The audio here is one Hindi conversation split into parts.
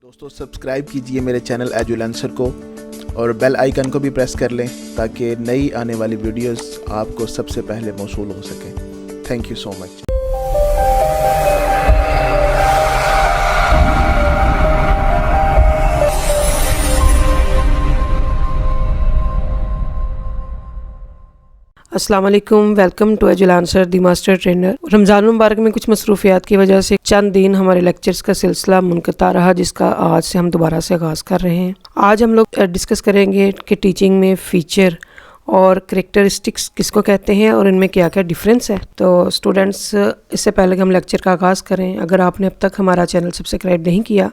दोस्तों सब्सक्राइब कीजिए मेरे चैनल एजुलेंसर को और बेल आइकन को भी प्रेस कर लें ताकि नई आने वाली वीडियोस आपको सबसे पहले मौसूल हो सकें। Thank you so much. अस्सलाम वालेकुम, वेलकम टू एजुलेंसर दी मास्टर ट्रेनर। रमज़ान मुबारक में कुछ मसरूफियात की वजह से चंद दिन हमारे लेक्चर्स का सिलसिला मुनक़ता रहा, जिसका आज से हम दोबारा से आगाज़ कर रहे हैं। आज हम लोग डिस्कस करेंगे कि टीचिंग में फ़ीचर और करैक्टरिस्टिक्स किसको कहते हैं और इनमें क्या क्या डिफरेंस है। तो स्टूडेंट्स, इससे पहले कि हम लेक्चर का आगाज़ करें, अगर आपने अब तक हमारा चैनल सब्सक्राइब नहीं किया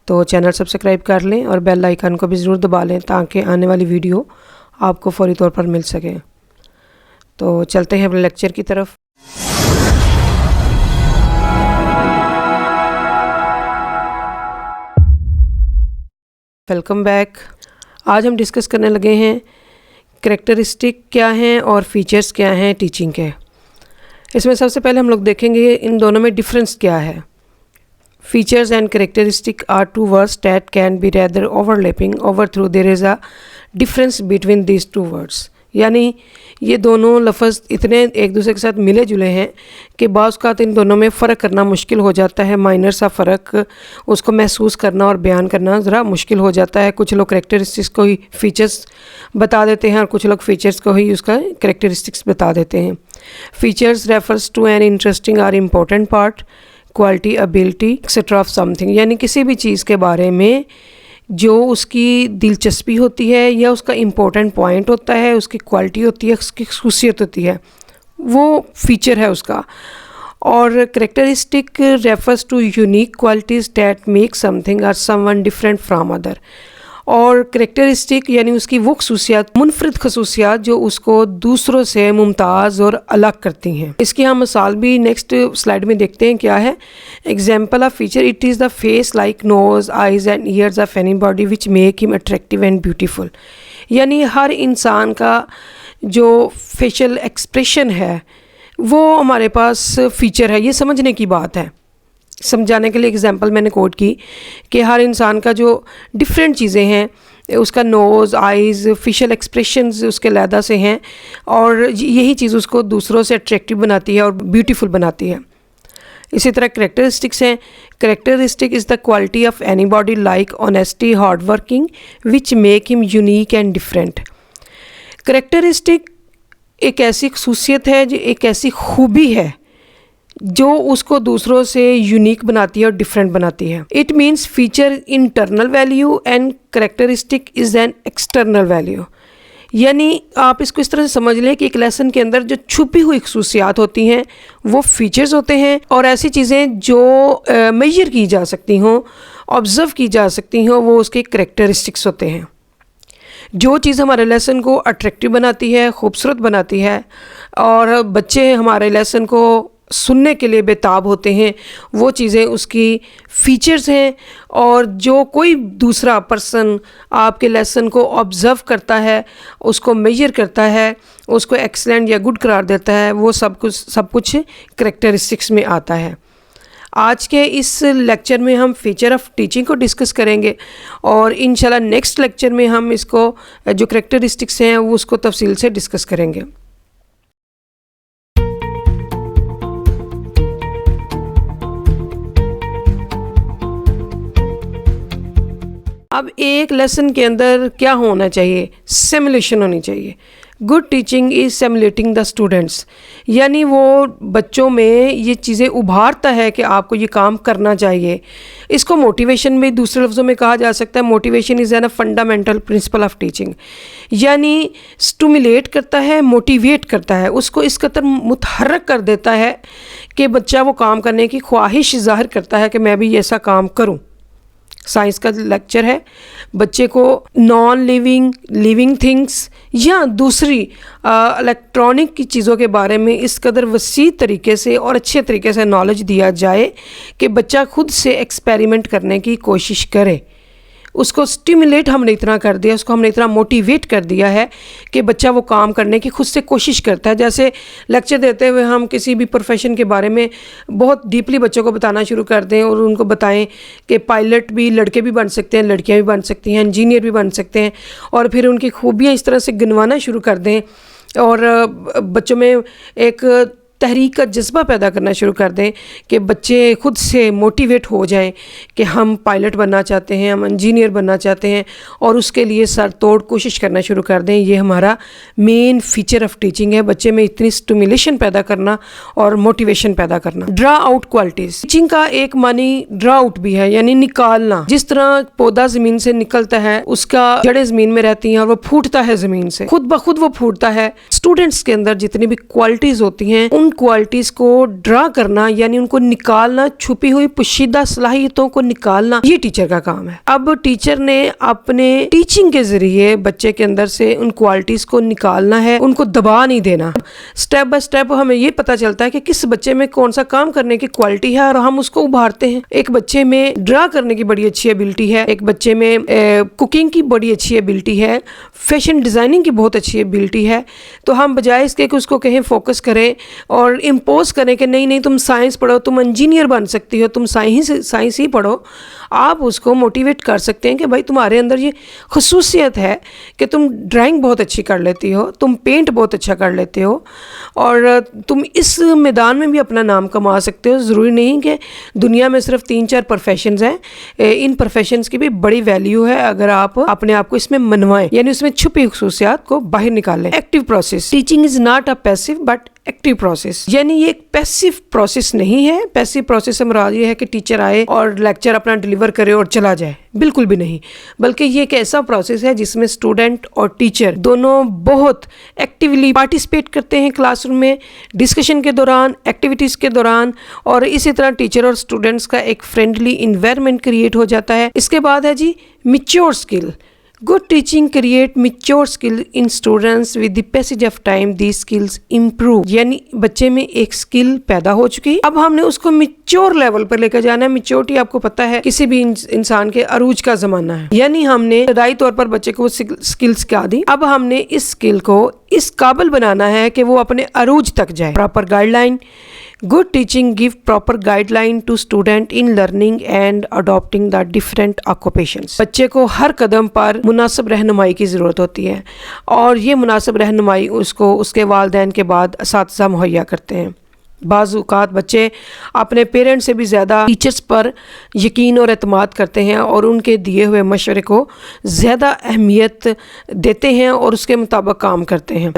तो चैनल सब्सक्राइब कर लें और बेल आइकन को भी ज़रूर दबा लें ताकि आने वाली वीडियो आपको फ़ौरी तौर पर मिल सके। तो चलते हैं अपने लेक्चर की तरफ। Welcome back. आज हम डिस्कस करने लगे हैं करैक्टरिस्टिक क्या हैं और फीचर्स क्या हैं टीचिंग के। इसमें सबसे पहले हम लोग देखेंगे इन दोनों में डिफरेंस क्या है। Features and characteristic are two words that can be rather overlapping over through there is a difference between these two words. यानी ये दोनों लफ्ज़ इतने एक दूसरे के साथ मिले जुले हैं कि बाज़ औक़ात इन दोनों में फ़र्क करना मुश्किल हो जाता है। माइनर सा फ़र्क उसको महसूस करना और बयान करना ज़रा मुश्किल हो जाता है। कुछ लोग करैक्टरिस्टिक्स को ही फ़ीचर्स बता देते हैं और कुछ लोग फ़ीचर्स को ही उसका करैक्टरिस्टिक्स बता देते हैं। Features refers to an interesting और important part, quality, ability etcetera of something. यानी किसी भी चीज़ के बारे में जो उसकी दिलचस्पी होती है या उसका इम्पोर्टेंट पॉइंट होता है, उसकी क्वालिटी होती है, उसकी खसूसियत होती है, वो फ़ीचर है उसका। और characteristic refers to unique qualities that make something or someone different from other. और करैक्टरिस्टिक यानी उसकी वो खसूसियात, मुनफरिद खसूसियात जो उसको दूसरों से मुमताज़ और अलग करती हैं। इसकी हम मिसाल भी नेक्स्ट स्लाइड में देखते हैं क्या है। Example of feature, it is the face like nose, eyes and ears of any body which make him attractive and beautiful. यानी हर इंसान का जो फेशियल एक्सप्रेशन है वो हमारे पास फ़ीचर है। ये समझने की बात है। समझाने के लिए एग्जांपल मैंने कोट की कि हर इंसान का जो डिफरेंट चीज़ें हैं, उसका नोज़, आइज़, फेशियल एक्सप्रेशंस उसके लैदा से हैं और यही चीज़ उसको दूसरों से अट्रैक्टिव बनाती है और ब्यूटीफुल बनाती है। इसी तरह करैक्टरिस्टिक्स हैं। Characteristic is the quality of any body like honesty, hard working which make him unique and different. Characteristic एक ऐसी खसूसियत है, जो एक ऐसी खूबी है जो उसको दूसरों से यूनिक बनाती है और डिफरेंट बनाती है। It means feature internal value and characteristic is an external value. यानी आप इसको इस तरह से समझ लें कि एक लेसन के अंदर जो छुपी हुई खसूसियात होती हैं वो फीचर्स होते हैं, और ऐसी चीज़ें जो मेजर की जा सकती हों, ऑब्ज़र्व की जा सकती हों, वो उसके करैक्टरिस्टिक्स होते हैं। जो चीज़ हमारे लेसन को अट्रैक्टिव बनाती है, खूबसूरत बनाती है, और बच्चे हमारे लेसन को सुनने के लिए बेताब होते हैं, वो चीज़ें उसकी फ़ीचर्स हैं। और जो कोई दूसरा पर्सन आपके लेसन को ऑब्ज़र्व करता है, उसको मेजर करता है, उसको एक्सलेंट या गुड करार देता है, वो सब कुछ करैक्टरिस्टिक्स में आता है। आज के इस लेक्चर में हम फ़ीचर ऑफ टीचिंग को डिस्कस करेंगे और इंशाल्लाह नेक्स्ट लेक्चर में हम इसको जो करैक्टरिस्टिक्स हैं वो उसको तफसील से डिस्कस करेंगे। अब एक लेसन के अंदर क्या होना चाहिए? सिमुलेशन होनी चाहिए। Good teaching is simulating the students. यानी वो बच्चों में ये चीज़ें उभारता है कि आपको ये काम करना चाहिए। इसको मोटिवेशन भी दूसरे लफ्ज़ों में कहा जा सकता है। Motivation is an a fundamental principle of teaching. यानी स्टिमुलेट करता है, मोटिवेट करता है, उसको इस कदर मुतहर्रक कर देता है कि बच्चा वो काम करने की ख्वाहिश ज़ाहिर करता है कि मैं भी ऐसा काम करूँ। साइंस का लेक्चर है। बच्चे को नॉन लिविंग, लिविंग थिंग्स या दूसरी इलेक्ट्रॉनिक की चीज़ों के बारे में इस कदर वसी तरीके से और अच्छे तरीके से नॉलेज दिया जाए कि बच्चा खुद से एक्सपेरिमेंट करने की कोशिश करे। उसको स्टिमुलेट हमने इतना कर दिया, उसको हमने इतना मोटिवेट कर दिया है कि बच्चा वो काम करने की खुद से कोशिश करता है। जैसे लेक्चर देते हुए हम किसी भी प्रोफेशन के बारे में बहुत डीपली बच्चों को बताना शुरू कर दें और उनको बताएं कि पायलट भी लड़के भी बन सकते हैं, लड़कियां भी बन सकती हैं, इंजीनियर भी बन सकते हैं, और फिर उनकी खूबियाँ इस तरह से गिनवाना शुरू कर दें और बच्चों में एक तहरीक का जज्बा पैदा करना शुरू कर दें कि बच्चे खुद से मोटिवेट हो जाएं कि हम पायलट बनना चाहते हैं, हम इंजीनियर बनना चाहते हैं, और उसके लिए सर तोड़ कोशिश करना शुरू कर दें। ये हमारा मेन फीचर ऑफ टीचिंग है, बच्चे में इतनी स्टिमुलेशन पैदा करना और मोटिवेशन पैदा करना। ड्रा आउट क्वालिटीज़, टीचिंग का एक मानी ड्रा आउट भी है, यानी निकालना। जिस तरह पौधा ज़मीन से निकलता है, उसका जड़ें ज़मीन में रहती हैं और वो फूटता है ज़मीन से, खुद ब खुद वो फूटता है। स्टूडेंट्स के अंदर जितनी भी क्वालिटीज़ होती हैं, उन क्वालिटीज को ड्रा करना यानी उनको निकालना, छुपी हुई पोशीदा सलाहियतों को निकालना, ये टीचर का काम है। अब टीचर ने अपने टीचिंग के जरिए बच्चे के अंदर से उन क्वालिटीज को निकालना है, उनको दबा नहीं देना। स्टेप बाय स्टेप हमें ये पता चलता है कि किस बच्चे में कौन सा काम करने की क्वालिटी है और हम उसको उभारते हैं। एक बच्चे में ड्रा करने की बड़ी अच्छी एबिलिटी है, एक बच्चे में कुकिंग की बड़ी अच्छी एबिलिटी है, फैशन डिजाइनिंग की बहुत अच्छी एबिलिटी है। तो हम बजाय इसके कि उसको कहें फोकस करें और इम्पोज करें कि नहीं नहीं तुम साइंस पढ़ो, तुम इंजीनियर बन सकती हो, तुम साइंस ही पढ़ो, आप उसको मोटिवेट कर सकते हैं कि भाई तुम्हारे अंदर ये खसूसियत है कि तुम ड्राइंग बहुत अच्छी कर लेती हो, तुम पेंट बहुत अच्छा कर लेते हो और तुम इस मैदान में भी अपना नाम कमा सकते हो। ज़रूरी नहीं कि दुनिया में सिर्फ 3-4 प्रोफेशंस हैं, इन प्रोफेशंस की भी बड़ी वैल्यू है अगर आप अपने आप को इसमें मनवाएं, यानी उसमें छुपी खसूसियात को बाहर निकालें। Active process, teaching is not a passive but active process, यानी ये एक पैसिव प्रोसेस नहीं है। पैसिव प्रोसेस से मुराद ये है कि टीचर आए और लेक्चर अपना डिलीवर करे और चला जाए, बिल्कुल भी नहीं, बल्कि ये एक ऐसा प्रोसेस है जिसमें स्टूडेंट और टीचर दोनों बहुत एक्टिवली पार्टिसिपेट करते हैं क्लासरूम में, डिस्कशन के दौरान, एक्टिविटीज़ के दौरान, और इसी तरह टीचर और स्टूडेंट्स का एक फ्रेंडली इन्वायरमेंट क्रिएट हो जाता है। इसके बाद है जी mature skill. Good teaching create mature skill in students with the passage of time. These skills improve, यानी बच्चे में एक स्किल पैदा हो चुकी, अब हमने उसको मैच्योर लेवल पर लेकर जाना है। मैच्योरिटी आपको पता है किसी भी इंसान के अरूज का जमाना है, यानी हमने राय तौर पर बच्चे को स्किल सिखा दी। अब हमने इस स्किल को इस काबिल बनाना है कि वो अपने अरूज तक जाए। Proper guideline, Good teaching give proper guideline to student in learning and adopting the different occupations. बच्चे को हर कदम पर मुनासिब रहनुमाई की ज़रूरत होती है और ये मुनासिब रहनुमाई उसको उसके वालिदैन के बाद असातिज़ा मुहैया करते हैं। बाज़ औक़ात बच्चे अपने पेरेंट्स से भी ज़्यादा टीचर्स पर यकीन और एतमाद करते हैं और उनके दिए हुए मशवरे को ज़्यादा अहमियत देते हैं और उसके मुताबिक काम करते हैं।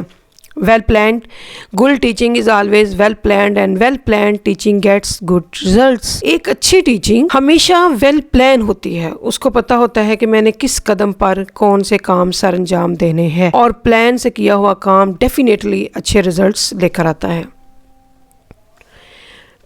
Well planned, good teaching is always well planned and well planned teaching gets good results. एक अच्छी टीचिंग हमेशा well plan होती है, उसको पता होता है कि मैंने किस कदम पर कौन से काम सर अंजाम देने हैं और प्लान से किया हुआ काम डेफिनेटली अच्छे रिजल्ट्स लेकर आता है।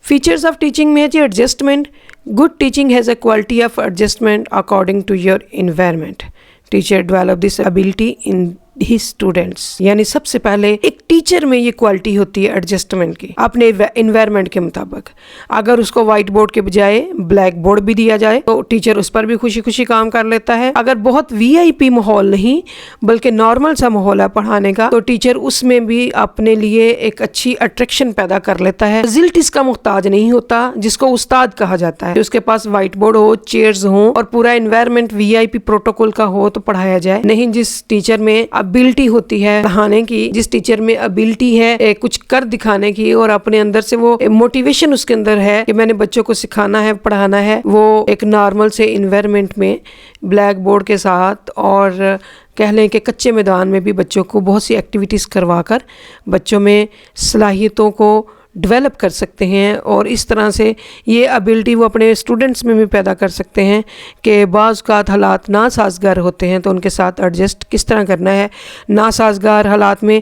फीचर्स ऑफ टीचिंग में है जी adjustment. Good teaching has a quality of adjustment according to your environment. Teacher develop this ability in his students, यानी सबसे पहले एक टीचर में ये क्वालिटी होती है एडजस्टमेंट की अपने इन्वायरमेंट के मुताबिक। अगर उसको वाइट बोर्ड के बजाय ब्लैक बोर्ड भी दिया जाए तो टीचर उस पर भी खुशी खुशी काम कर लेता है। अगर बहुत VIP माहौल नहीं बल्कि नॉर्मल सा माहौल है पढ़ाने का, तो टीचर उसमें भी अपने लिए एक अच्छी अट्रैक्शन पैदा कर लेता है। फैसिलिटीज का मुहताज नहीं होता, जिसको उस्ताद कहा जाता है। उसके पास वाइट बोर्ड हो, चेयर्स हो और पूरा इन्वायरमेंट VIP प्रोटोकॉल का हो तो पढ़ाया जाए। नहीं, जिस टीचर में एबिलिटी होती है पढ़ाने की, जिस टीचर में एबिलिटी है कुछ कर दिखाने की और अपने अंदर से वो मोटिवेशन उसके अंदर है कि मैंने बच्चों को सिखाना है, पढ़ाना है, वो एक नॉर्मल से इन्वायरमेंट में ब्लैक बोर्ड के साथ और कह लें कि कच्चे मैदान में भी बच्चों को बहुत सी एक्टिविटीज़ करवाकर बच्चों में सलाहियतों को डेवलप कर सकते हैं और इस तरह से ये एबिलिटी वो अपने स्टूडेंट्स में भी पैदा कर सकते हैं कि बाज़ औक़ात हालात नासाज़गार होते हैं तो उनके साथ एडजस्ट किस तरह करना है। नासाज़गार हालात में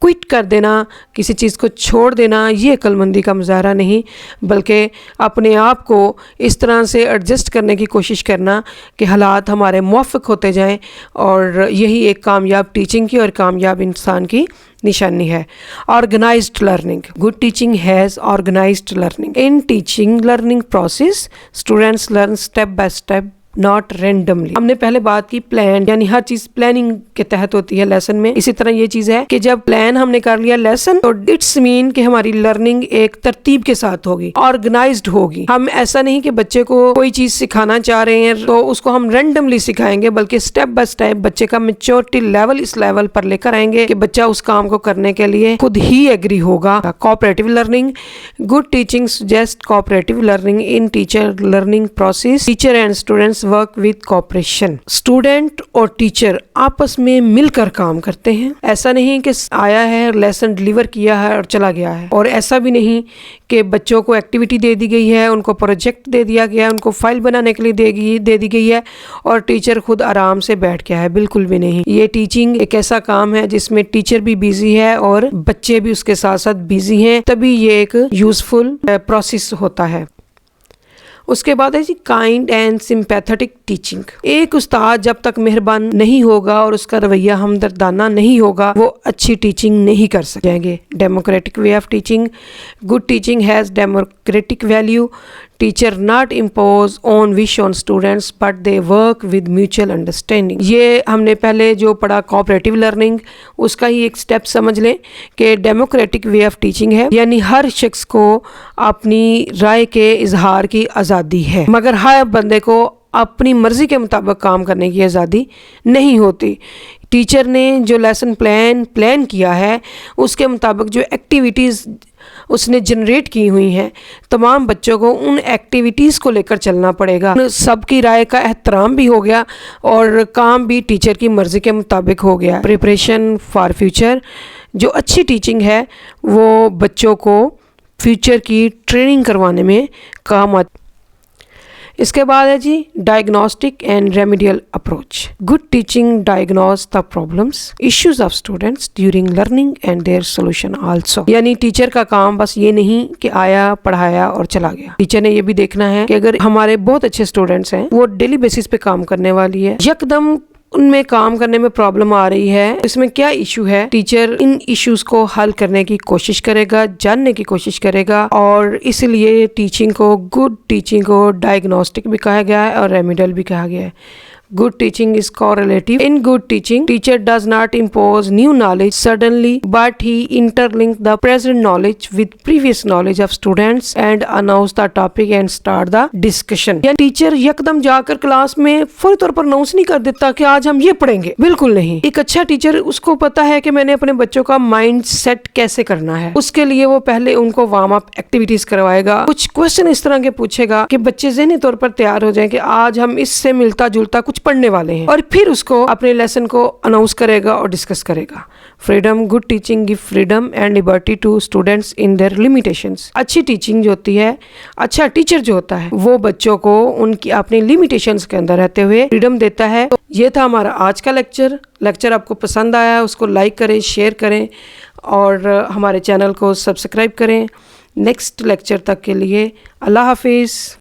क्विट कर देना, किसी चीज़ को छोड़ देना, ये अक्लमंदी का मुजाहरा नहीं, बल्कि अपने आप को इस तरह से एडजस्ट करने की कोशिश करना कि हालात हमारे मुवाफ़िक होते जाएं और यही एक कामयाब टीचिंग की और कामयाब इंसान की निशानी है। Organised learning. Good teaching has organised learning. In teaching learning process students learn step by step not randomly. हमने पहले बात की प्लान, यानी हर चीज प्लानिंग के तहत होती है लेसन में। इसी तरह ये चीज है कि जब प्लान हमने कर लिया लेसन, तो इट्स मीन कि हमारी लर्निंग एक तरतीब के साथ होगी, ऑर्गेनाइज्ड होगी। हम ऐसा नहीं कि बच्चे को कोई चीज सिखाना चाह रहे हैं तो उसको हम रैंडमली सिखाएंगे, बल्कि स्टेप बाय स्टेप बच्चे का मैच्योरिटी लेवल इस लेवल पर लेकर आएंगे कि बच्चा उस काम को करने के लिए खुद ही एग्री होगा। Cooperative learning, good teaching suggest cooperative learning in teacher learning process. Teacher and students work with cooperation. Student और टीचर आपस में मिलकर काम करते हैं। ऐसा नहीं कि आया है, लेसन डिलीवर किया है और चला गया है, और ऐसा भी नहीं कि बच्चों को एक्टिविटी दे दी गई है, उनको प्रोजेक्ट दे दिया गया है, उनको फाइल बनाने के लिए दे दी गई है और टीचर खुद आराम से बैठ गया है। बिल्कुल भी नहीं। ये टीचिंग एक ऐसा काम है जिसमें टीचर भी बिजी है और बच्चे भी उसके साथ साथ बिजी हैं, तभी ये एक यूजफुल प्रोसेस होता है। उसके बाद है जी काइंड एंड सिंपैथेटिक टीचिंग। एक उस्ताद जब तक मेहरबान नहीं होगा और उसका रवैया हमदर्दाना नहीं होगा, वो अच्छी टीचिंग नहीं कर सकेंगे। Democratic way of teaching, good teaching has democratic value. Teacher not impose on wish on students but they work with mutual understanding. ये हमने पहले जो पढ़ा कोऑपरेटिव लर्निंग, उसका ही एक स्टेप समझ लें कि डेमोक्रेटिक वे ऑफ टीचिंग है, यानी हर शख्स को अपनी राय के इजहार की आज़ादी है, मगर हर बंदे को अपनी मर्जी के मुताबिक काम करने की आज़ादी नहीं होती। टीचर ने जो लेसन प्लान किया है, उसके मुताबिक जो एक्टिविटीज़ उसने जनरेट की हुई हैं, तमाम बच्चों को उन एक्टिविटीज़ को लेकर चलना पड़ेगा। सबकी राय का एहतराम भी हो गया और काम भी टीचर की मर्ज़ी के मुताबिक हो गया। प्रिपरेशन फॉर फ्यूचर, जो अच्छी टीचिंग है वो बच्चों को फ्यूचर की ट्रेनिंग करवाने में काम आती। इसके बाद है जी diagnostic and remedial approach. Good teaching diagnose the problems, issues of students during learning and their solution also. यानी टीचर का काम बस ये नहीं कि आया, पढ़ाया और चला गया। टीचर ने ये भी देखना है कि अगर हमारे बहुत अच्छे स्टूडेंट्स हैं, वो डेली बेसिस पे काम करने वाली है, यकदम उनमें काम करने में प्रॉब्लम आ रही है, इसमें क्या इशू है, टीचर इन इश्यूज को हल करने की कोशिश करेगा, जानने की कोशिश करेगा। और इसलिए टीचिंग को, गुड टीचिंग को डायग्नोस्टिक भी कहा गया है और रेमेडियल भी कहा गया है। Good teaching is correlative. In good teaching, teacher does not impose new knowledge suddenly, but he interlink the present knowledge with previous knowledge of students and announce the topic and start the discussion. या टीचर यकदम जाकर क्लास में फौरी तौर पर अनाउंस नहीं कर देता कि आज हम ये पढ़ेंगे, बिल्कुल नहीं। एक अच्छा टीचर, उसको पता है कि मैंने अपने बच्चों का माइंड सेट कैसे करना है, उसके लिए वो पहले उनको वार्म अप एक्टिविटीज करवाएगा, कुछ क्वेश्चन इस तरह के पूछेगा कि बच्चे ज़हनी तौर पर तैयार हो जाएं कि आज हम इससे मिलता जुलता कुछ पढ़ने वाले हैं, और फिर उसको अपने लेसन को अनाउंस करेगा और डिस्कस करेगा। Freedom, good teaching give freedom and liberty to students in their limitations. अच्छी टीचिंग जो होती है, अच्छा टीचर जो होता है, वो बच्चों को उनकी अपनी लिमिटेशंस के अंदर रहते हुए फ्रीडम देता है। तो ये था हमारा आज का लेक्चर आपको पसंद आया, उसको लाइक करें, शेयर करें और हमारे चैनल को सब्सक्राइब करें। नेक्स्ट लेक्चर तक के लिए अल्लाह हाफिज़।